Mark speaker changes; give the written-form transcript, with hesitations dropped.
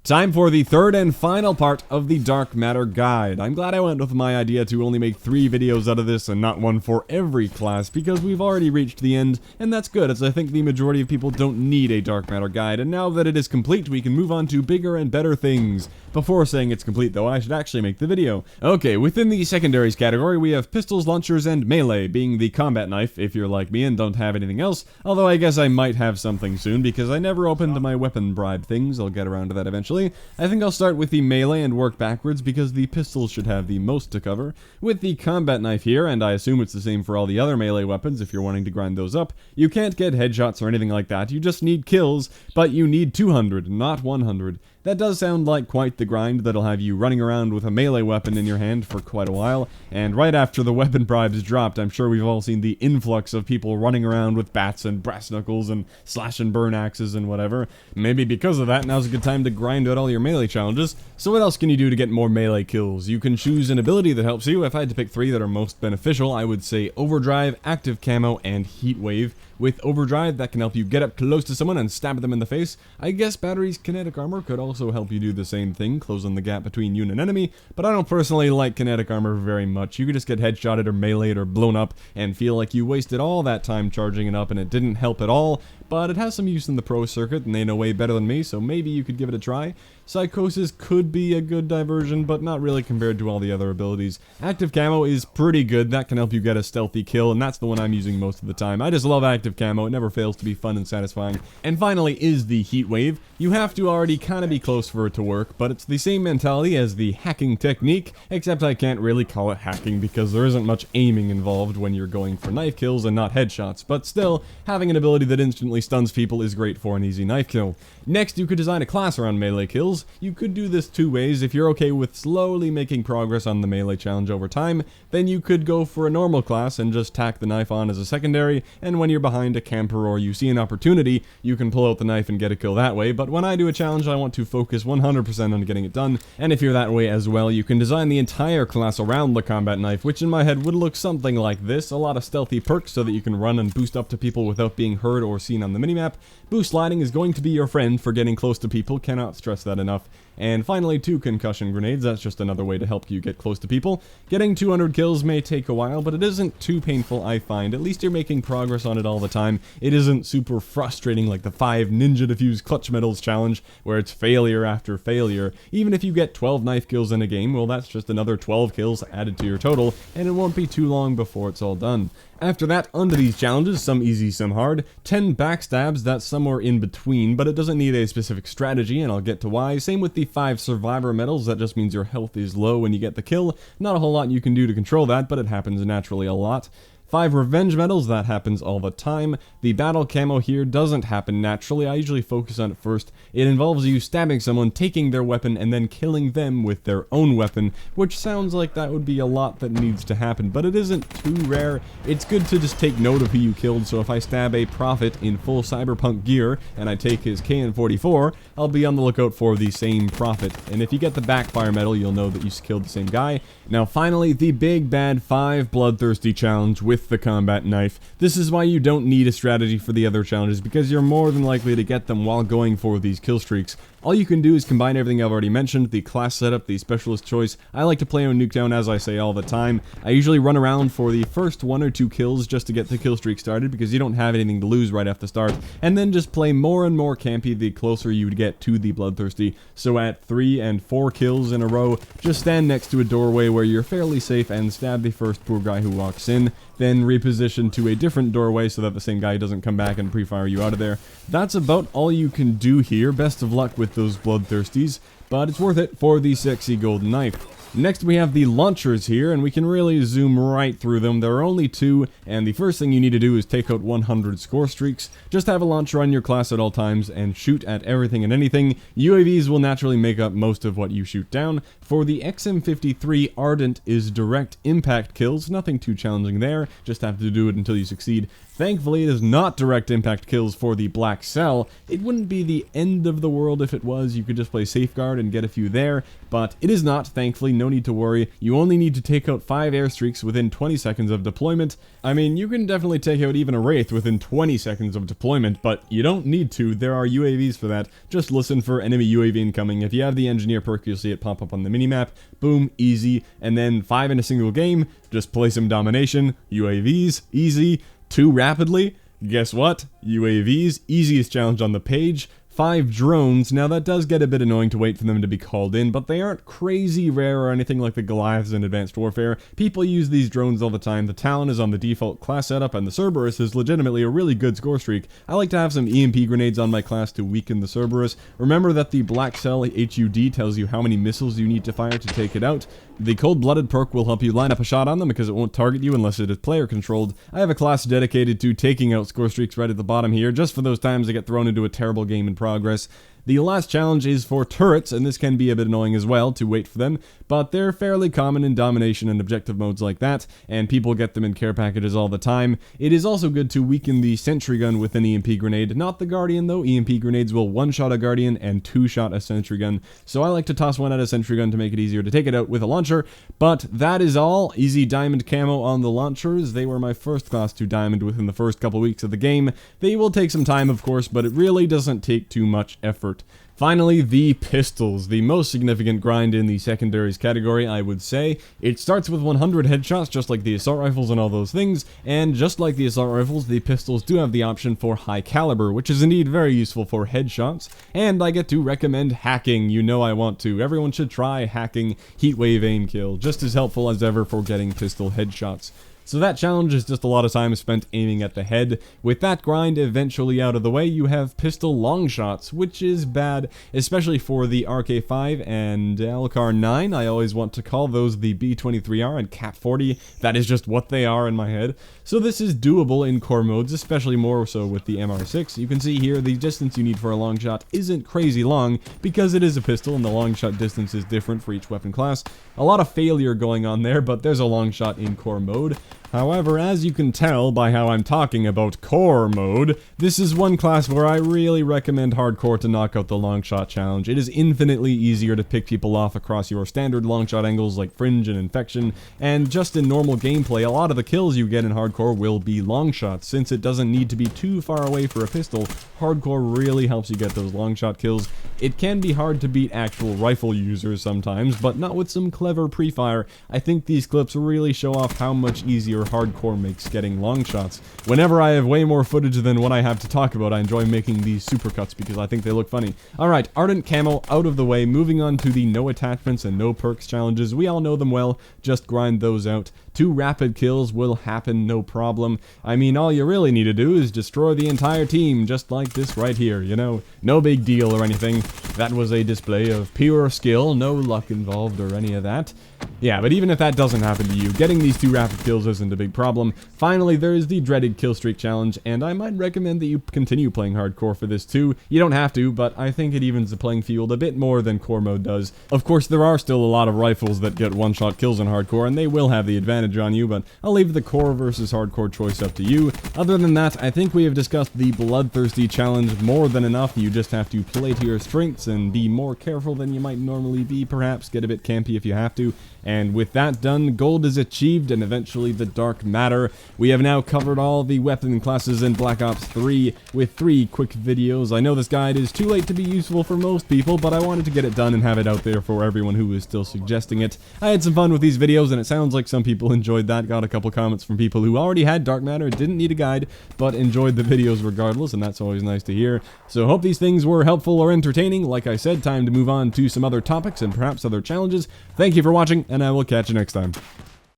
Speaker 1: Time for the third and final part of the Dark Matter guide. I'm glad I went with my idea to only make 3 videos out of this and not one for every class, because we've already reached the end, and that's good, as I think the majority of people don't need a Dark Matter guide, and now that it is complete, we can move on to bigger and better things. Before saying it's complete though, I should actually make the video. Okay, within the Secondaries category, we have pistols, launchers, and melee, being the combat knife, if you're like me and don't have anything else, although I guess I might have something soon, because I never opened my weapon bribe things. I'll get around to that eventually. I think I'll start with the melee and work backwards because the pistols should have the most to cover. With the combat knife here, and I assume it's the same for all the other melee weapons if you're wanting to grind those up, you can't get headshots or anything like that, you just need kills, but you need 200, not 100. That does sound like quite the grind that'll have you running around with a melee weapon in your hand for quite a while, and right after the weapon bribes dropped, I'm sure we've all seen the influx of people running around with bats and brass knuckles and slash and burn axes and whatever. Maybe because of that, now's a good time to grind out all your melee challenges. So what else can you do to get more melee kills? You can choose an ability that helps you. If I had to pick 3 that are most beneficial, I would say Overdrive, Active Camo, and Heat Wave. With Overdrive, that can help you get up close to someone and stab them in the face. I guess Battery's Kinetic Armor could also help you do the same thing, closing the gap between you and an enemy, but I don't personally like Kinetic Armor very much. You could just get headshotted or meleeed or blown up and feel like you wasted all that time charging it up and it didn't help at all, but it has some use in the pro circuit and they know way better than me, so maybe you could give it a try. Psychosis could be a good diversion, but not really compared to all the other abilities. Active Camo is pretty good, that can help you get a stealthy kill, and that's the one I'm using most of the time. I just love Active Camo, it never fails to be fun and satisfying. And finally is the Heat Wave. You have to already kind of be close for it to work, but it's the same mentality as the hacking technique, except I can't really call it hacking because there isn't much aiming involved when you're going for knife kills and not headshots, but still, having an ability that instantly stuns people is great for an easy knife kill. Next, you could design a class around melee kills. You could do this 2 ways. If you're okay with slowly making progress on the melee challenge over time, then you could go for a normal class and just tack the knife on as a secondary, and when you're behind a camper or you see an opportunity, you can pull out the knife and get a kill that way, but when I do a challenge, I want to focus 100% on getting it done, and if you're that way as well, you can design the entire class around the combat knife, which in my head would look something like this. A lot of stealthy perks so that you can run and boost up to people without being heard or seen on the minimap. Boost sliding is going to be your friend for getting close to people, cannot stress that enough. And finally, 2 concussion grenades, that's just another way to help you get close to people. Getting 200 kills may take a while, but it isn't too painful, I find. At least you're making progress on it all the time. It isn't super frustrating like the 5 Ninja Defuse Clutch Medals challenge, where it's failure after failure. Even if you get 12 knife kills in a game, well, that's just another 12 kills added to your total, and it won't be too long before it's all done. After that, onto these challenges, some easy, some hard. 10 backstabs, that's somewhere in between, but it doesn't need a specific strategy, and I'll get to why. Same with the 5 survivor medals, that just means your health is low when you get the kill. Not a whole lot you can do to control that, but it happens naturally a lot. 5 revenge medals, that happens all the time. The battle camo here doesn't happen naturally, I usually focus on it first. It involves you stabbing someone, taking their weapon, and then killing them with their own weapon, which sounds like that would be a lot that needs to happen, but it isn't too rare. It's good to just take note of who you killed, so if I stab a prophet in full cyberpunk gear, and I take his KN-44, I'll be on the lookout for the same prophet, and if you get the backfire medal, you'll know that you killed the same guy. Now finally, the big bad 5 bloodthirsty challenge with the combat knife. This is why you don't need a strategy for the other challenges, because you're more than likely to get them while going for these kill streaks. All you can do is combine everything I've already mentioned, the class setup, the specialist choice. I like to play on Nuketown, as I say all the time. I usually run around for the first 1 or 2 kills just to get the kill streak started, because you don't have anything to lose right off the start, and then just play more and more campy the closer you get to the bloodthirsty. So at 3 and 4 kills in a row, just stand next to a doorway where you're fairly safe and stab the first poor guy who walks in, then reposition to a different doorway so that the same guy doesn't come back and pre-fire you out of there. That's about all you can do here. Best of luck with those bloodthirsties, but it's worth it for the sexy golden knife. Next we have the launchers here, and we can really zoom right through them. There are only 2, and the first thing you need to do is take out 100 score streaks. Just have a launcher on your class at all times and shoot at everything and anything. UAVs will naturally make up most of what you shoot down. For the XM53, Ardent is direct impact kills, nothing too challenging there, just have to do it until you succeed. Thankfully, it is not direct impact kills for the Black Cell. It wouldn't be the end of the world if it was. You could just play Safeguard and get a few there, but it is not, thankfully. No need to worry. You only need to take out 5 airstreaks within 20 seconds of deployment. I mean, you can definitely take out even a Wraith within 20 seconds of deployment, but you don't need to. There are UAVs for that. Just listen for enemy UAV incoming. If you have the Engineer perk, you'll see it pop up on the minimap. Boom, easy. And then 5 in a single game, just play some domination. UAVs, easy. 2 rapidly. Guess what? UAVs, easiest challenge on the page. 5 drones. Now that does get a bit annoying to wait for them to be called in, but they aren't crazy rare or anything like the Goliaths in Advanced Warfare. People use these drones all the time. The Talon is on the default class setup, and the Cerberus is legitimately a really good score streak. I like to have some EMP grenades on my class to weaken the Cerberus. Remember that the Black Cell HUD tells you how many missiles you need to fire to take it out. The Cold-Blooded perk will help you line up a shot on them because it won't target you unless it is player controlled. I have a class dedicated to taking out score streaks right at the bottom here, just for those times I get thrown into a terrible game in progress. The last challenge is for turrets, and this can be a bit annoying as well to wait for them, but they're fairly common in domination and objective modes like that, and people get them in care packages all the time. It is also good to weaken the sentry gun with an EMP grenade, not the Guardian though. EMP grenades will one-shot a Guardian and two-shot a sentry gun, so I like to toss one at a sentry gun to make it easier to take it out with a launcher. But that is all. Easy diamond camo on the launchers. They were my first class to diamond within the first couple weeks of the game. They will take some time, of course, but it really doesn't take too much effort. Finally, the pistols, the most significant grind in the secondaries category, I would say. It starts with 100 headshots, just like the assault rifles and all those things, and just like the assault rifles, the pistols do have the option for high caliber, which is indeed very useful for headshots, and I get to recommend hacking. You know I want to. Everyone should try hacking Heatwave Aim Kill, just as helpful as ever for getting pistol headshots. So that challenge is just a lot of time spent aiming at the head. With that grind eventually out of the way, you have pistol long shots, which is bad, especially for the RK5 and LCAR 9. I always want to call those the B23R and Cap 40. That is just what they are in my head. So this is doable in core modes, especially more so with the MR6. You can see here the distance you need for a long shot isn't crazy long because it is a pistol and the long shot distance is different for each weapon class. A lot of failure going on there, but there's a long shot in core mode. However, as you can tell by how I'm talking about core mode, this is one class where I really recommend hardcore to knock out the long shot challenge. It is infinitely easier to pick people off across your standard long shot angles like fringe and infection, and just in normal gameplay, a lot of the kills you get in hardcore will be long shots. Since it doesn't need to be too far away for a pistol, hardcore really helps you get those long shot kills. It can be hard to beat actual rifle users sometimes, but not with some clever pre-fire. I think these clips really show off how much easier hardcore makes getting long shots. Whenever I have way more footage than what I have to talk about, I enjoy making these supercuts because I think they look funny. Alright, Ardent Camo out of the way, moving on to the no attachments and no perks challenges. We all know them well, just grind those out. 2 rapid kills will happen, no problem. I mean, all you really need to do is destroy the entire team, just like this right here, you know? No big deal or anything. That was a display of pure skill, no luck involved or any of that. Yeah, but even if that doesn't happen to you, getting these 2 rapid kills isn't a big problem. Finally, there is the dreaded kill streak challenge, and I might recommend that you continue playing hardcore for this too. You don't have to, but I think it evens the playing field a bit more than core mode does. Of course, there are still a lot of rifles that get one-shot kills in hardcore, and they will have the advantage on you, but I'll leave the core versus hardcore choice up to you. Other than that, I think we have discussed the bloodthirsty challenge more than enough. You just have to play to your strengths and be more careful than you might normally be, perhaps. Get a bit campy if you have to. And with that done, gold is achieved and eventually the dark matter. We have now covered all the weapon classes in Black Ops 3 with 3 quick videos. I know this guide is too late to be useful for most people, but I wanted to get it done and have it out there for everyone who is still suggesting it. I had some fun with these videos and it sounds like some people enjoyed that. Got a couple comments from people who already had dark matter, didn't need a guide, but enjoyed the videos regardless, and that's always nice to hear. So hope these things were helpful or entertaining. Like I said, time to move on to some other topics and perhaps other challenges. Thank you for watching, and I will catch you next time.